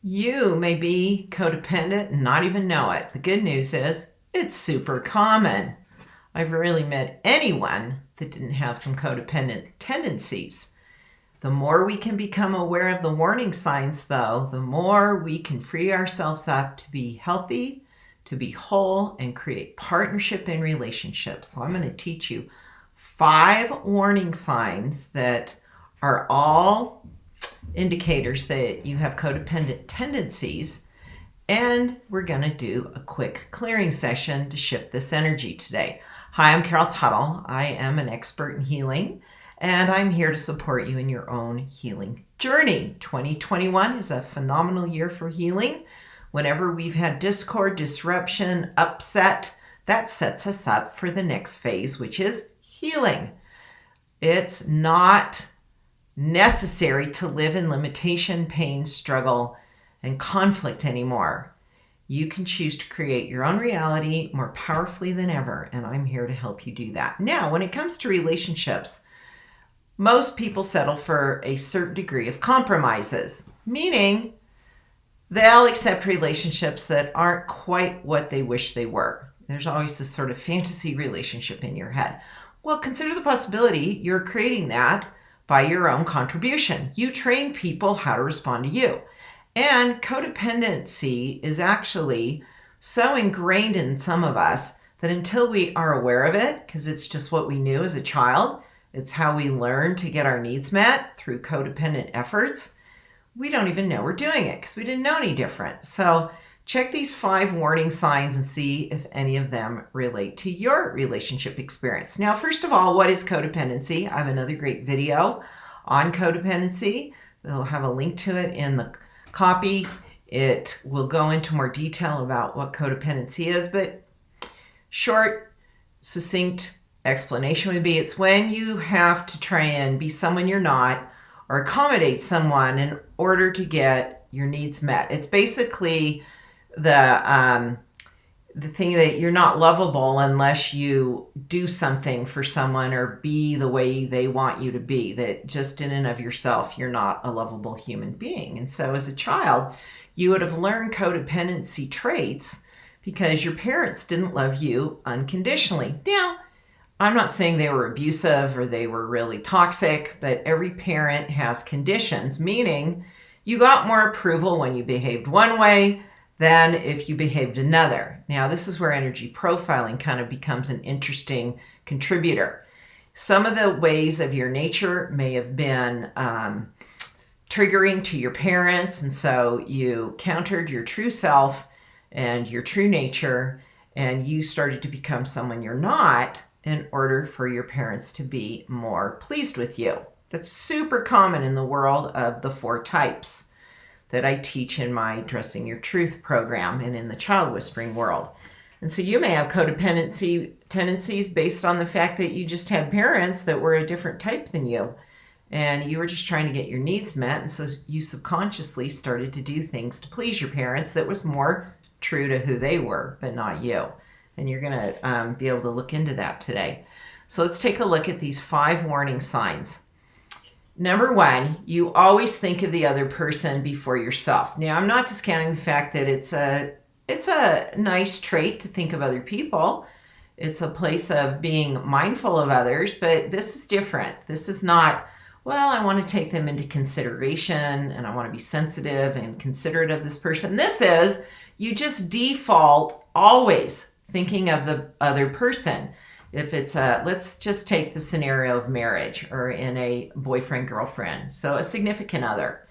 You may be codependent and not even know it. The good news is it's super common. I've rarely met anyone that didn't have some codependent tendencies. The more we can become aware of the warning signs, though, the more we can free ourselves up to be healthy, to be whole, and create partnership in relationships. So I'm going to teach you 5 warning signs that are all indicators that you have codependent tendencies. And we're going to do a quick clearing session to shift this energy today. Hi, I'm Carol Tuttle. I am an expert in healing, and I'm here to support you in your own healing journey. 2021 is a phenomenal year for healing. Whenever we've had discord, disruption, upset, that sets us up for the next phase, which is healing. It's not necessary to live in limitation, pain, struggle, and conflict anymore. You can choose to create your own reality more powerfully than ever, and I'm here to help you do that. Now, when it comes to relationships, most people settle for a certain degree of compromises, meaning they'll accept relationships that aren't quite what they wish they were. There's always this sort of fantasy relationship in your head. Well, consider the possibility you're creating that by your own contribution. You train people how to respond to you. And codependency is actually so ingrained in some of us that until we are aware of it, because it's just what we knew as a child, it's how we learn to get our needs met through codependent efforts, we don't even know we're doing it because we didn't know any different. So check these 5 warning signs and see if any of them relate to your relationship experience. Now, first of all, what is codependency? I have another great video on codependency. They'll have a link to it in the copy. It will go into more detail about what codependency is, but short, succinct explanation would be it's when you have to try and be someone you're not or accommodate someone in order to get your needs met. It's basically the thing that you're not lovable unless you do something for someone or be the way they want you to be, that just in and of yourself, you're not a lovable human being. And so as a child, you would have learned codependency traits because your parents didn't love you unconditionally. Now, I'm not saying they were abusive or they were really toxic, but every parent has conditions, meaning you got more approval when you behaved one way than if you behaved another. Now, this is where energy profiling kind of becomes an interesting contributor. Some of the ways of your nature may have been triggering to your parents, and so you countered your true self and your true nature, and you started to become someone you're not in order for your parents to be more pleased with you. That's super common in the world of the 4 types that I teach in my Dressing Your Truth program and in the child whispering world. And so you may have codependency tendencies based on the fact that you just had parents that were a different type than you, and you were just trying to get your needs met, and so you subconsciously started to do things to please your parents that was more true to who they were, but not you. And you're going to be able to look into that today. So let's take a look at these 5 warning signs. Number 1, you always think of the other person before yourself. Now, I'm not discounting the fact that it's a nice trait to think of other people. It's a place of being mindful of others, but this is different. This is not, well, I want to take them into consideration and I want to be sensitive and considerate of this person. This is, you just default always thinking of the other person. If it's let's just take the scenario of marriage or in a boyfriend-girlfriend, so a significant other.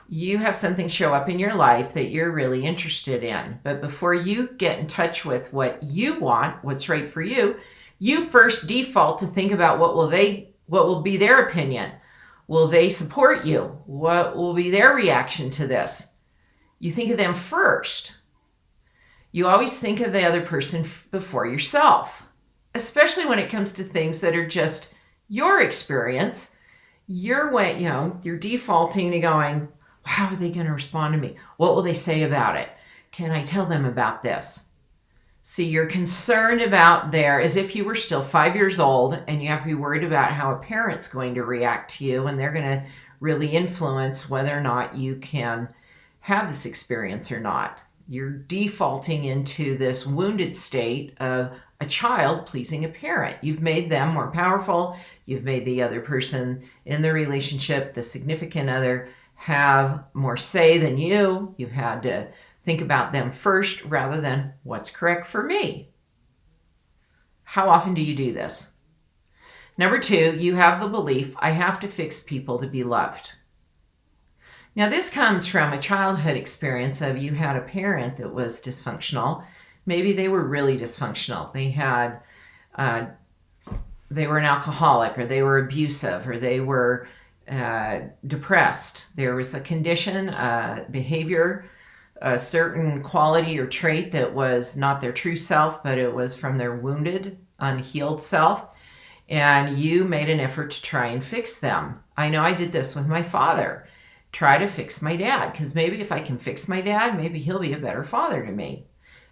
You have something show up in your life that you're really interested in, but before you get in touch with what you want, what's right for you, you first default to think about what will be their opinion. Will they support you? What will be their reaction to this? You think of them first. You always think of the other person before yourself, especially when it comes to things that are just your experience. You're defaulting to going, how are they going to respond to me? What will they say about it? Can I tell them about this? See, you're concerned about as if you were still 5 years old, and you have to be worried about how a parent's going to react to you, and they're going to really influence whether or not you can have this experience or not. You're defaulting into this wounded state of a child pleasing a parent. You've made them more powerful. You've made the other person in the relationship, the significant other, have more say than you. You've had to think about them first rather than what's correct for me. How often do you do this? Number 2, you have the belief, I have to fix people to be loved. Now, this comes from a childhood experience of you had a parent that was dysfunctional. Maybe they were really dysfunctional. They were an alcoholic, or they were abusive, or they were depressed. There was a condition, behavior, a certain quality or trait that was not their true self, but it was from their wounded, unhealed self. And you made an effort to try and fix them. I know I did this with my father. Try to fix my dad, because maybe if I can fix my dad, maybe he'll be a better father to me.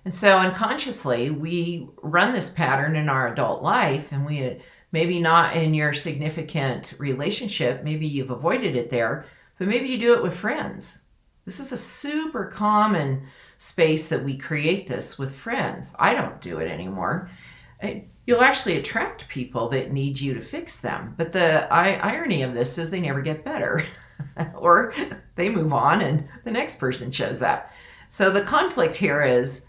And so unconsciously, we run this pattern in our adult life, and we maybe not in your significant relationship, maybe you've avoided it there, but maybe you do it with friends. This is a super common space that we create this with friends. I don't do it anymore. You'll actually attract people that need you to fix them. But the irony of this is they never get better. Or they move on and the next person shows up. So the conflict here is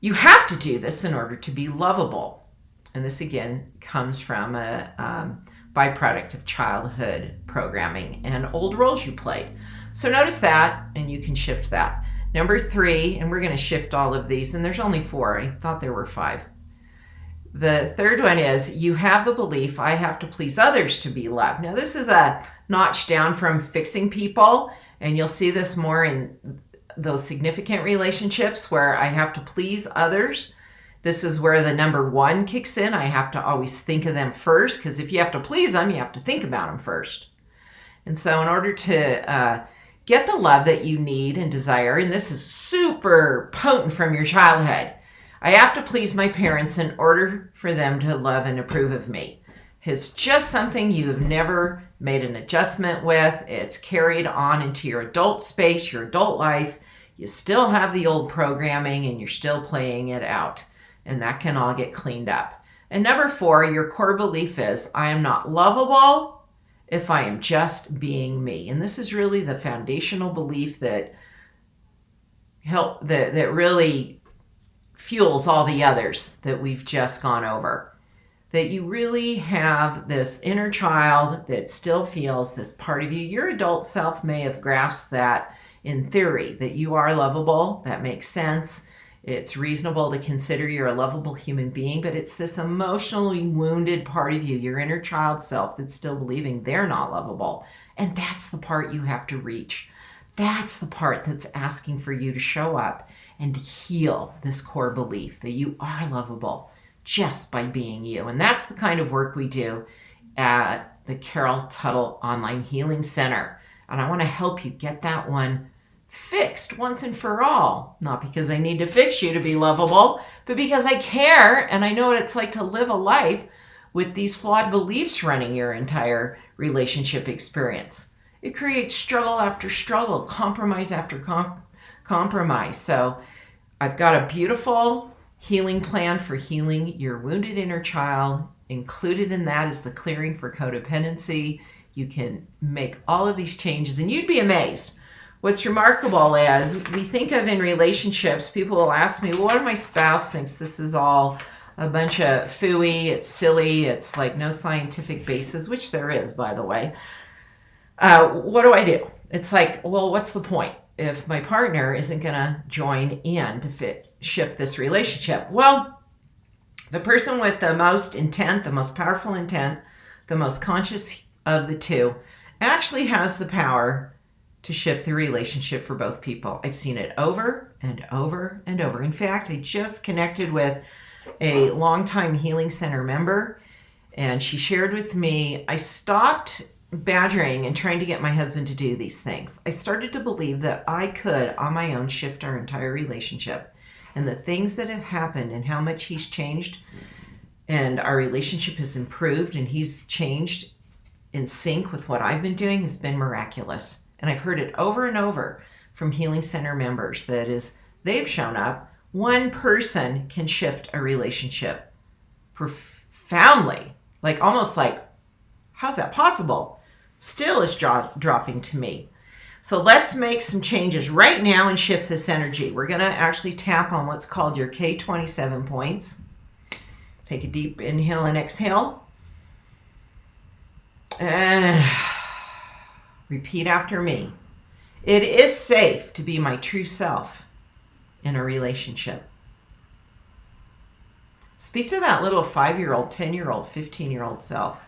you have to do this in order to be lovable. And this again comes from a byproduct of childhood programming and old roles you played. So notice that, and you can shift that. Number 3, and we're going to shift all of these, and there's only 4. I thought there were 5. The third one is you have the belief, I have to please others to be loved. Now, this is a notch down from fixing people, and you'll see this more in those significant relationships where I have to please others. This is where the number 1 kicks in. I have to always think of them first, because if you have to please them, you have to think about them first. And so in order to get the love that you need and desire, and this is super potent from your childhood, I have to please my parents in order for them to love and approve of me. It's just something you have never made an adjustment with. It's carried on into your adult space, your adult life. You still have the old programming and you're still playing it out. And that can all get cleaned up. And number 4, your core belief is, I am not lovable if I am just being me. And this is really the foundational belief that really fuels all the others that we've just gone over. That you really have this inner child that still feels this part of you. Your adult self may have grasped that in theory, that you are lovable. That makes sense. It's reasonable to consider you're a lovable human being, but it's this emotionally wounded part of you, your inner child self, that's still believing they're not lovable. And that's the part you have to reach. That's the part that's asking for you to show up and to heal this core belief that you are lovable just by being you. And that's the kind of work we do at the Carol Tuttle Online Healing Center. And I want to help you get that one fixed once and for all. Not because I need to fix you to be lovable, but because I care and I know what it's like to live a life with these flawed beliefs running your entire relationship experience. It creates struggle after struggle, compromise after compromise. So I've got a beautiful healing plan for healing your wounded inner child. Included in that is the clearing for codependency. You can make all of these changes and you'd be amazed. What's remarkable is we think of in relationships, people will ask me, well, what if my spouse thinks this is all a bunch of phooey, it's silly, it's like no scientific basis, which there is, by the way. What do I do? It's like, well, what's the point if my partner isn't going to join in to shift this relationship? Well, the person with the most intent, the most powerful intent, the most conscious of the two actually has the power to shift the relationship for both people. I've seen it over and over and over. In fact, I just connected with a longtime Healing Center member, and she shared with me, I stopped badgering and trying to get my husband to do these things. I started to believe that I could, on my own, shift our entire relationship. And the things that have happened and how much he's changed, and our relationship has improved, and he's changed in sync with what I've been doing, has been miraculous. And I've heard it over and over from Healing Center members. That is, they've shown up. One person can shift a relationship profoundly, like almost like, how's that possible? Still is dropping to me. So let's make some changes right now and shift this energy. We're going to actually tap on what's called your K27 points. Take a deep inhale and exhale. And repeat after me. It is safe to be my true self in a relationship. Speak to that little 5-year-old, 10-year-old, 15-year-old self.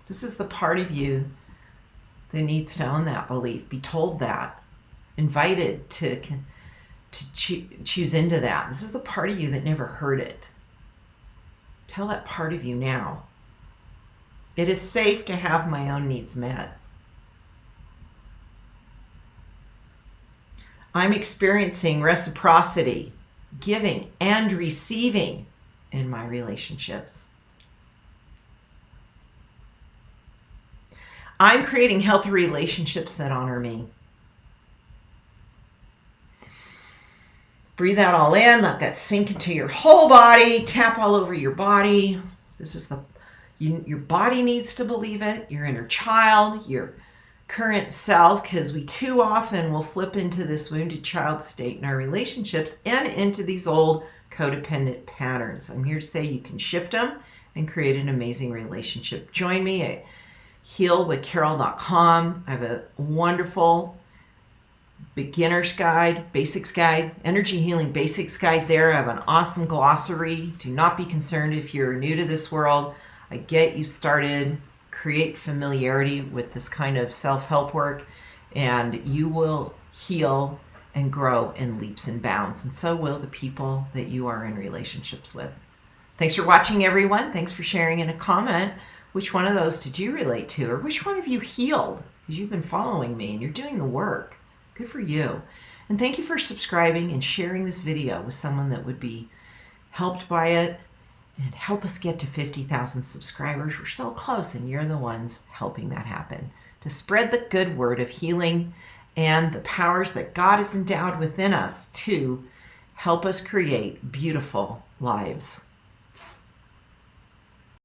This is the part of you that needs to own that belief, be told that, invited to choose into that. This is the part of you that never heard it. Tell that part of you now. It is safe to have my own needs met. I'm experiencing reciprocity, giving and receiving in my relationships. I'm creating healthy relationships that honor me. Breathe out all in, let that sink into your whole body, tap all over your body. This is your body needs to believe it, your inner child, your current self, because we too often will flip into this wounded child state in our relationships and into these old codependent patterns. I'm here to say you can shift them and create an amazing relationship. Join me at healwithcarol.com. I have a wonderful beginner's guide, basics guide, energy healing basics guide there. I have an awesome glossary. Do not be concerned if you're new to this world. I get you started. Create familiarity with this kind of self-help work, and you will heal and grow in leaps and bounds, and so will the people that you are in relationships with. Thanks for watching, everyone. Thanks for sharing in a comment. Which one of those did you relate to, or which one of you healed? Because you've been following me and you're doing the work. Good for you. And thank you for subscribing and sharing this video with someone that would be helped by it. And help us get to 50,000 subscribers. We're so close, and you're the ones helping that happen. To spread the good word of healing and the powers that God has endowed within us to help us create beautiful lives.